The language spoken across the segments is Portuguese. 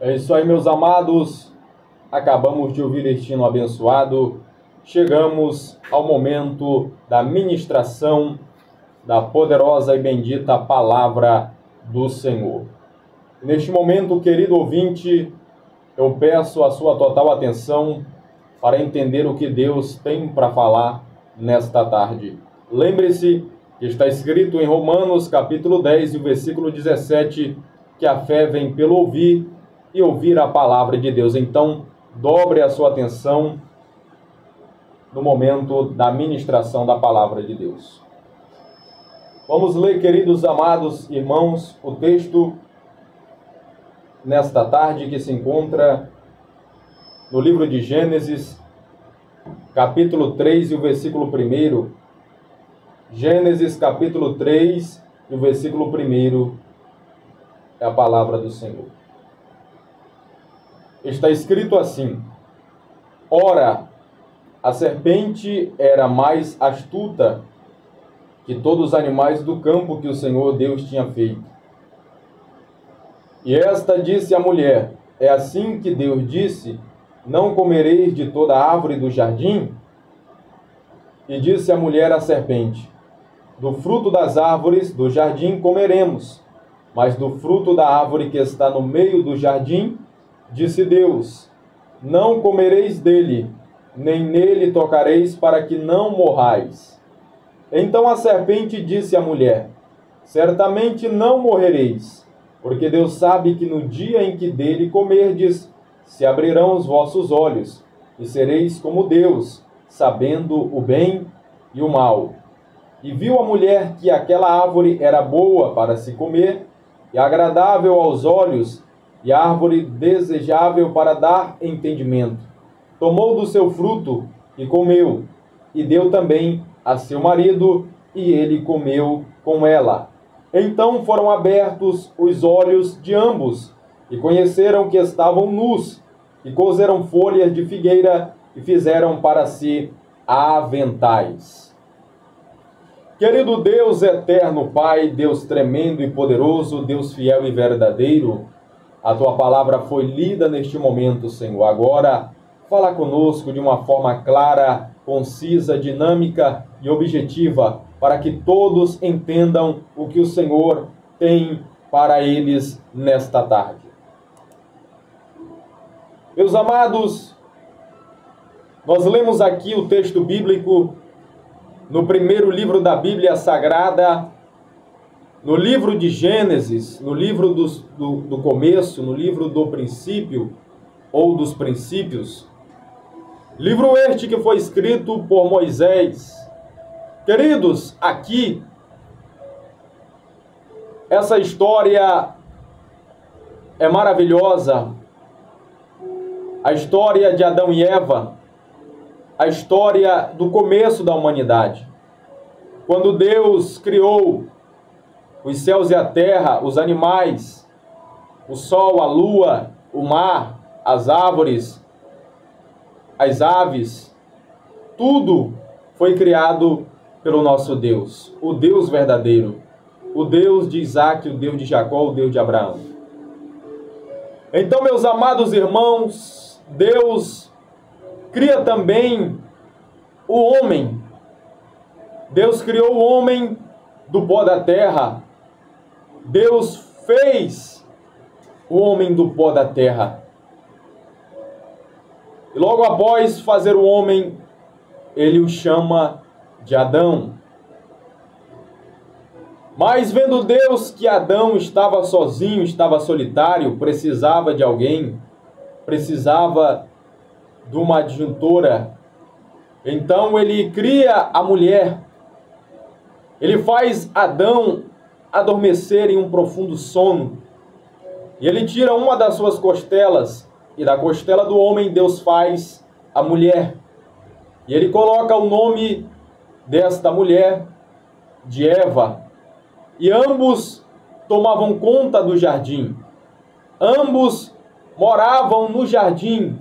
É isso aí, meus amados. Acabamos de ouvir este hino abençoado. Chegamos ao momento da ministração da poderosa e bendita palavra do Senhor. Neste momento, querido ouvinte, eu peço a sua total atenção para entender o que Deus tem para falar nesta tarde. Lembre-se que está escrito em Romanos capítulo 10 e o versículo 17, que a fé vem pelo ouvir e ouvir a palavra de Deus. Então, dobre a sua atenção no momento da ministração da palavra de Deus. Vamos ler, queridos amados irmãos, o texto nesta tarde que se encontra no livro de Gênesis, capítulo 3 e o versículo 1. Gênesis, capítulo 3 e o versículo 1 é a palavra do Senhor. Está escrito assim: Ora, a serpente era mais astuta que todos os animais do campo que o Senhor Deus tinha feito. E esta disse à mulher: É assim que Deus disse: Não comereis de toda árvore do jardim? E disse a mulher à serpente: Do fruto das árvores do jardim comeremos, mas do fruto da árvore que está no meio do jardim, disse Deus: Não comereis dele, nem nele tocareis, para que não morrais. Então a serpente disse à mulher: Certamente não morrereis, porque Deus sabe que no dia em que dele comerdes, se abrirão os vossos olhos, e sereis como Deus, sabendo o bem e o mal. E viu a mulher que aquela árvore era boa para se comer, e agradável aos olhos, e árvore desejável para dar entendimento. Tomou do seu fruto e comeu, e deu também a seu marido, e ele comeu com ela. Então foram abertos os olhos de ambos, e conheceram que estavam nus, e coseram folhas de figueira, e fizeram para si aventais. Querido Deus eterno Pai, Deus tremendo e poderoso, Deus fiel e verdadeiro, a Tua palavra foi lida neste momento, Senhor. Agora, fala conosco de uma forma clara, concisa, dinâmica e objetiva, para que todos entendam o que o Senhor tem para eles nesta tarde. Meus amados, nós lemos aqui o texto bíblico no primeiro livro da Bíblia Sagrada, no livro de Gênesis, no livro do começo, no livro do princípio ou dos princípios. Livro este que foi escrito por Moisés. Queridos, aqui, essa história é maravilhosa. A história de Adão e Eva, a história do começo da humanidade. Quando Deus criou os céus e a terra, os animais, o sol, a lua, o mar, as árvores, as aves, tudo foi criado pelo nosso Deus, o Deus verdadeiro, o Deus de Isaac, o Deus de Jacó, o Deus de Abraão. Então, meus amados irmãos, Deus cria também o homem. Deus criou o homem do pó da terra. Deus fez o homem do pó da terra. E logo após fazer o homem, ele o chama de Adão. Mas vendo Deus que Adão estava sozinho, estava solitário, precisava de alguém, precisava de uma adjuntora, então ele cria a mulher. Ele faz Adão adormecer em um profundo sono. E ele tira uma das suas costelas, e da costela do homem Deus faz a mulher. E ele coloca o nome desta mulher de Eva. E ambos tomavam conta do jardim. Ambos moravam no jardim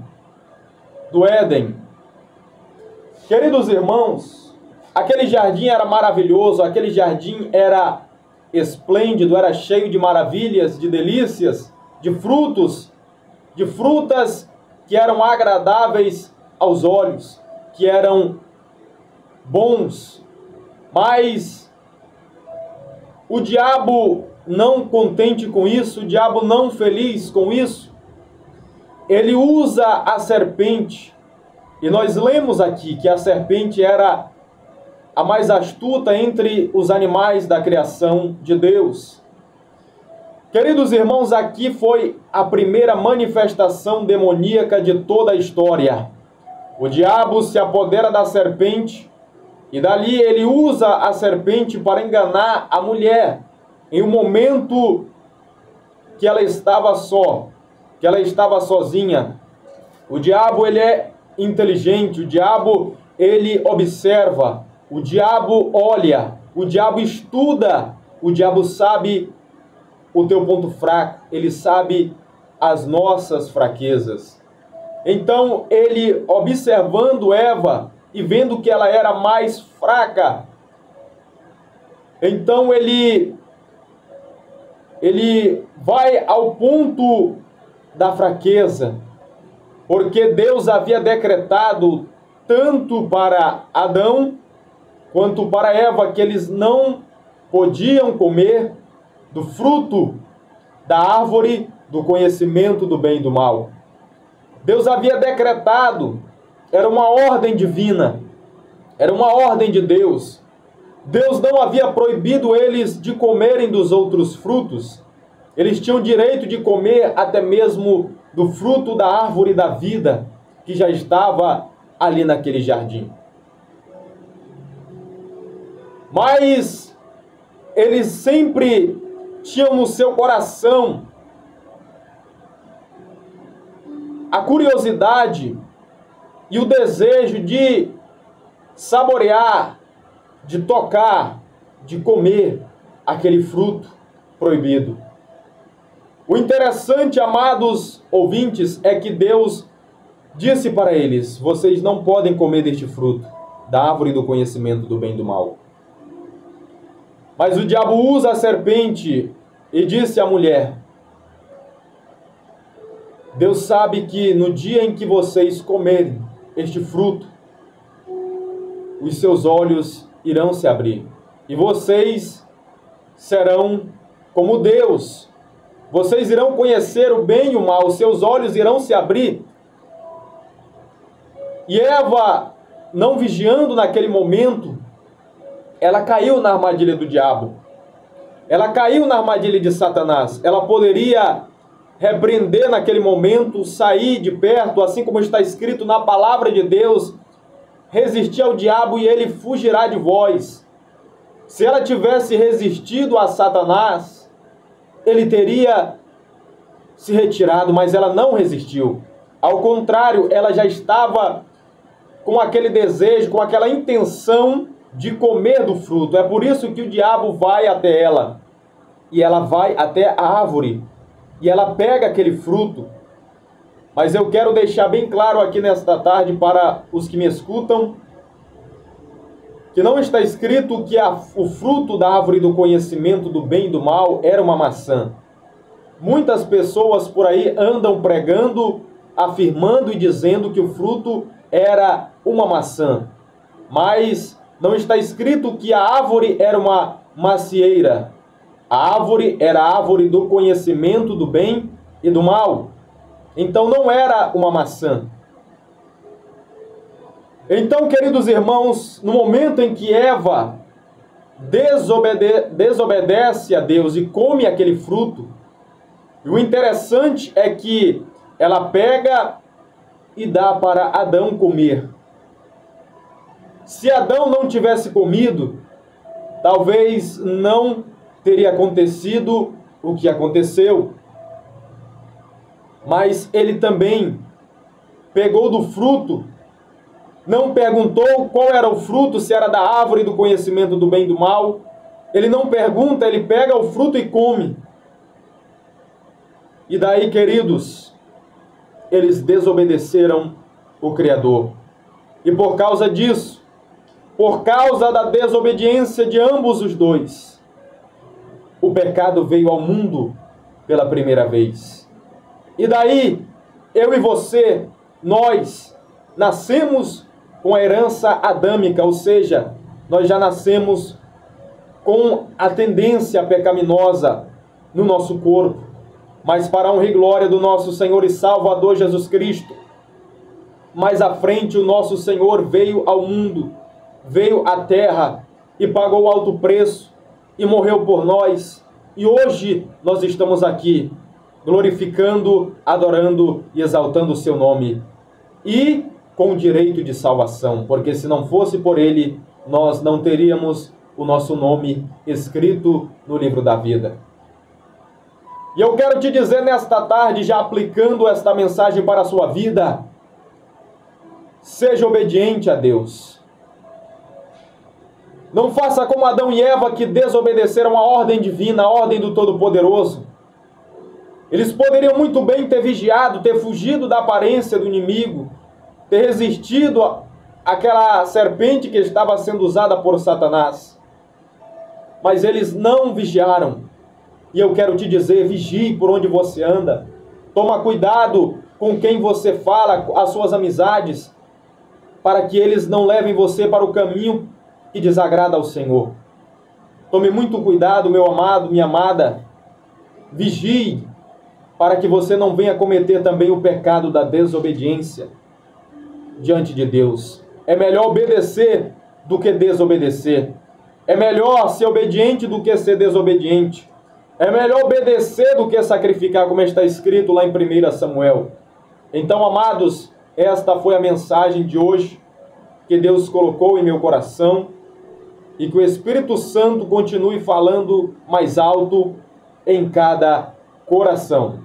do Éden. Queridos irmãos, aquele jardim era maravilhoso, aquele jardim era esplêndido, era cheio de maravilhas, de delícias, de frutos, de frutas que eram agradáveis aos olhos, que eram bons. Mas o diabo, não contente com isso, o diabo não feliz com isso, ele usa a serpente. E nós lemos aqui que a serpente era a mais astuta entre os animais da criação de Deus. Queridos irmãos, aqui foi a primeira manifestação demoníaca de toda a história. O diabo se apodera da serpente e dali ele usa a serpente para enganar a mulher em um momento que ela estava só, que ela estava sozinha. O diabo, ele é inteligente, o diabo, ele observa, o diabo olha, o diabo estuda, o diabo sabe o teu ponto fraco, ele sabe as nossas fraquezas. Então, ele, observando Eva e vendo que ela era mais fraca, então ele vai ao ponto da fraqueza, porque Deus havia decretado tanto para Adão quanto para Eva que eles não podiam comer do fruto da árvore do conhecimento do bem e do mal. Deus havia decretado, era uma ordem divina, era uma ordem de Deus. Deus não havia proibido eles de comerem dos outros frutos. Eles tinham direito de comer até mesmo do fruto da árvore da vida, que já estava ali naquele jardim. Mas eles sempre tinham no seu coração a curiosidade e o desejo de saborear, de tocar, de comer aquele fruto proibido. O interessante, amados ouvintes, é que Deus disse para eles: vocês não podem comer deste fruto, da árvore do conhecimento do bem e do mal. Mas o diabo usa a serpente e disse à mulher: Deus sabe que no dia em que vocês comerem este fruto, os seus olhos irão se abrir, e vocês serão como Deus. Vocês irão conhecer o bem e o mal, os seus olhos irão se abrir. E Eva, não vigiando naquele momento, ela caiu na armadilha do diabo. Ela caiu na armadilha de Satanás. Ela poderia repreender naquele momento, sair de perto, assim como está escrito na palavra de Deus, resistir ao diabo e ele fugirá de vós. Se ela tivesse resistido a Satanás, ele teria se retirado, mas ela não resistiu. Ao contrário, ela já estava com aquele desejo, com aquela intenção de comer do fruto. É por isso que o diabo vai até ela. E ela vai até a árvore. E ela pega aquele fruto. Mas eu quero deixar bem claro aqui nesta tarde para os que me escutam, que não está escrito que o fruto da árvore do conhecimento do bem e do mal era uma maçã. Muitas pessoas por aí andam pregando, afirmando e dizendo que o fruto era uma maçã. Mas não está escrito que a árvore era uma macieira. A árvore era a árvore do conhecimento do bem e do mal. Então não era uma maçã. Então, queridos irmãos, no momento em que Eva desobedece a Deus e come aquele fruto, e o interessante é que ela pega e dá para Adão comer. Se Adão não tivesse comido, talvez não teria acontecido o que aconteceu. Mas ele também pegou do fruto, não perguntou qual era o fruto, se era da árvore do conhecimento do bem e do mal. Ele não pergunta, ele pega o fruto e come. E daí, queridos, eles desobedeceram o Criador. E por causa disso, por causa da desobediência de ambos os dois, o pecado veio ao mundo pela primeira vez. E daí, eu e você, nós nascemos com a herança adâmica, ou seja, nós já nascemos com a tendência pecaminosa no nosso corpo, mas para a honra e glória do nosso Senhor e Salvador Jesus Cristo, mais à frente o nosso Senhor veio ao mundo, veio à terra e pagou alto preço e morreu por nós, e hoje nós estamos aqui glorificando, adorando e exaltando o seu nome, e com direito de salvação, porque se não fosse por ele, nós não teríamos o nosso nome escrito no livro da vida. E eu quero te dizer nesta tarde, já aplicando esta mensagem para a sua vida, seja obediente a Deus. Não faça como Adão e Eva, que desobedeceram a ordem divina, a ordem do Todo-Poderoso. Eles poderiam muito bem ter vigiado, ter fugido da aparência do inimigo, ter resistido àquela serpente que estava sendo usada por Satanás. Mas eles não vigiaram. E eu quero te dizer, vigie por onde você anda. Toma cuidado com quem você fala, as suas amizades, para que eles não levem você para o caminho que desagrada ao Senhor. Tome muito cuidado, meu amado, minha amada. Vigie, para que você não venha cometer também o pecado da desobediência diante de Deus. É melhor obedecer do que desobedecer. É melhor ser obediente do que ser desobediente. É melhor obedecer do que sacrificar, como está escrito lá em 1 Samuel. Então, amados, esta foi a mensagem de hoje que Deus colocou em meu coração, e que o Espírito Santo continue falando mais alto em cada coração.